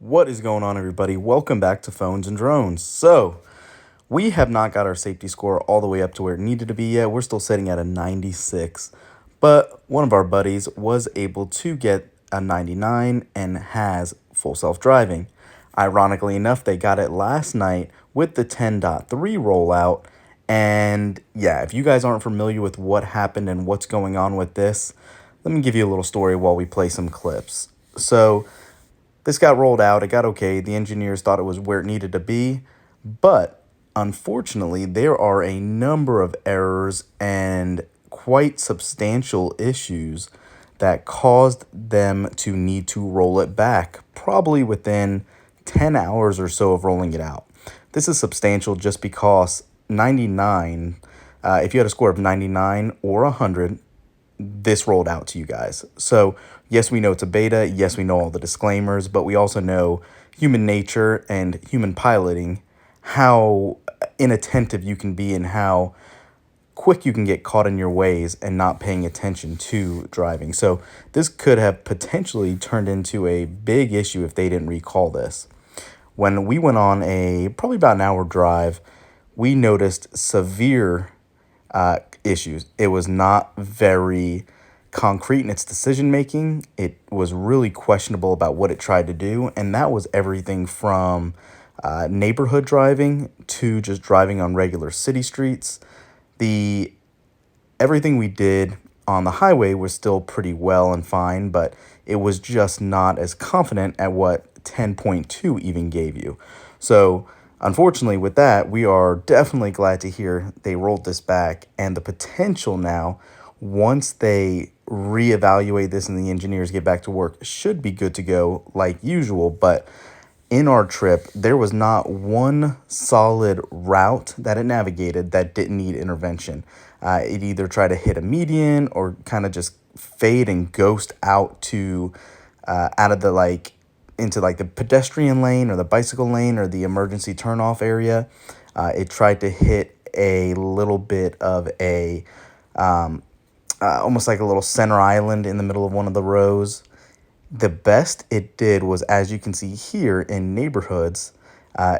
What is going on, everybody? Welcome back to Phones and Drones. So, we have not got our safety score all the way up to where it needed to be yet. We're still sitting at a 96. But one of our buddies was able to get a 99 and has full self-driving. Ironically enough, they got it last night with the 10.3 rollout. And yeah, if you guys aren't familiar with what happened and what's going on with this, let me give you a little story while we play some clips. So, this got rolled out, it got okay, the engineers thought it was where it needed to be, but unfortunately, there are a number of errors and quite substantial issues that caused them to need to roll it back, probably within 10 hours or so of rolling it out. This is substantial just because 99, if you had a score of 99 or 100, this rolled out to you guys. So, yes, we know it's a beta. Yes, we know all the disclaimers, but we also know human nature and human piloting, how inattentive you can be and how quick you can get caught in your ways and not paying attention to driving. So, this could have potentially turned into a big issue if they didn't recall this. When we went on a probably about an hour drive, we noticed severe issues. It was not very concrete in its decision making. It was really questionable about what it tried to do, and that was everything from neighborhood driving to just driving on regular city streets. The everything we did on the highway was still pretty well and fine, but it was just not as confident at what 10.2 even gave you. So, unfortunately, with that, we are definitely glad to hear they rolled this back, and the potential now, once they reevaluate this and the engineers get back to work, should be good to go like usual. But in our trip, there was not one solid route that it navigated that didn't need intervention. It either tried to hit a median or kind of just fade and ghost out to out of the into the pedestrian lane or the bicycle lane or the emergency turnoff area. It tried to hit a little bit of a almost like a little center island in the middle of one of the rows. The best it did was, as you can see here in neighborhoods,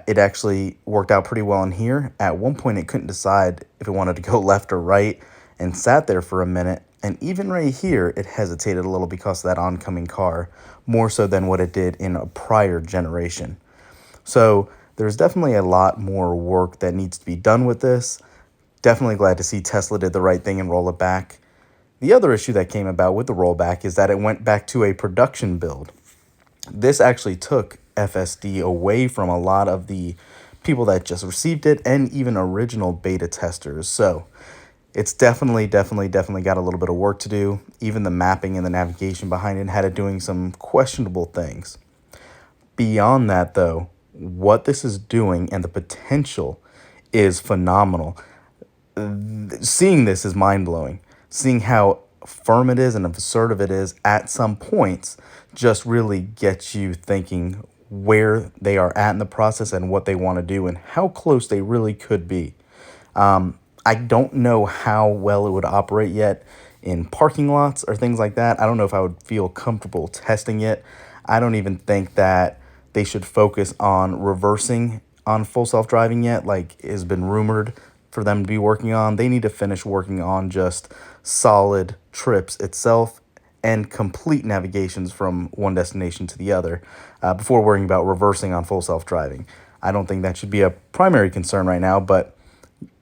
it actually worked out pretty well in here. At one point, it couldn't decide if it wanted to go left or right and sat there for a minute. And even right here, it hesitated a little because of that oncoming car, more so than what it did in a prior generation. So there's definitely a lot more work that needs to be done with this. Definitely glad to see Tesla did the right thing and roll it back. The other issue that came about with the rollback is that it went back to a production build. This actually took FSD away from a lot of the people that just received it and even original beta testers. So it's definitely got a little bit of work to do. Even the mapping and the navigation behind it had it doing some questionable things. Beyond that, though, what this is doing and the potential is phenomenal. Seeing this is mind-blowing. Seeing how firm it is and assertive it is at some points just really gets you thinking where they are at in the process and what they want to do and how close they really could be. I don't know how well it would operate yet in parking lots or things like that. I don't know if I would feel comfortable testing it. I don't even think that they should focus on reversing on full self-driving yet, like has been rumored for them to be working on. They need to finish working on just solid trips itself and complete navigations from one destination to the other before worrying about reversing on full self-driving. I don't think that should be a primary concern right now, but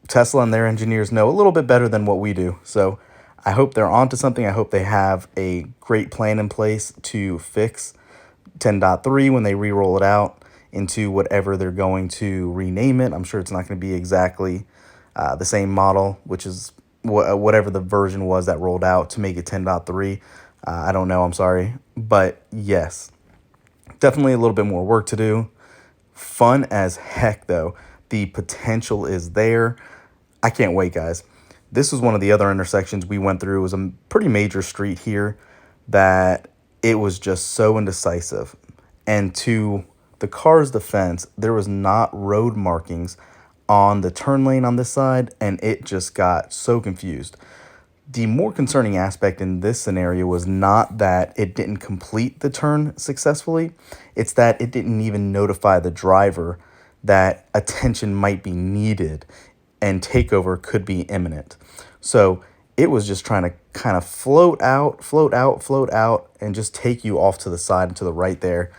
Tesla and their engineers know a little bit better than what we do. So I hope they're onto something. I hope they have a great plan in place to fix 10.3 when they re-roll it out into whatever they're going to rename it. I'm sure it's not going to be exactly the same model, which is whatever the version was that rolled out to make it 10.3. I don't know, I'm sorry. But yes, definitely a little bit more work to do. Fun as heck, though. The potential is there. I can't wait, guys. This was one of the other intersections we went through. It was a pretty major street here that it was just so indecisive. And to the car's defense, there was not road markings on the turn lane on this side, and it just got so confused. The more concerning aspect in this scenario was not that it didn't complete the turn successfully, it's that it didn't even notify the driver that attention might be needed and takeover could be imminent. So it was just trying to kind of float out, float out, float out, and just take you off to the side and to the right there,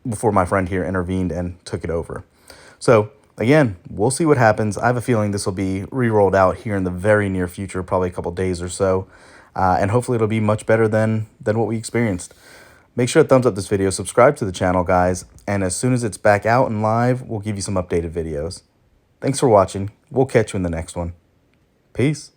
before my friend here intervened and took it over. So again, we'll see what happens. I have a feeling this will be re-rolled out here in the very near future, probably a couple days or so, and hopefully it'll be much better than what we experienced. Make sure to thumbs up this video, subscribe to the channel, guys, and as soon as it's back out and live, we'll give you some updated videos. Thanks for watching. We'll catch you in the next one. Peace.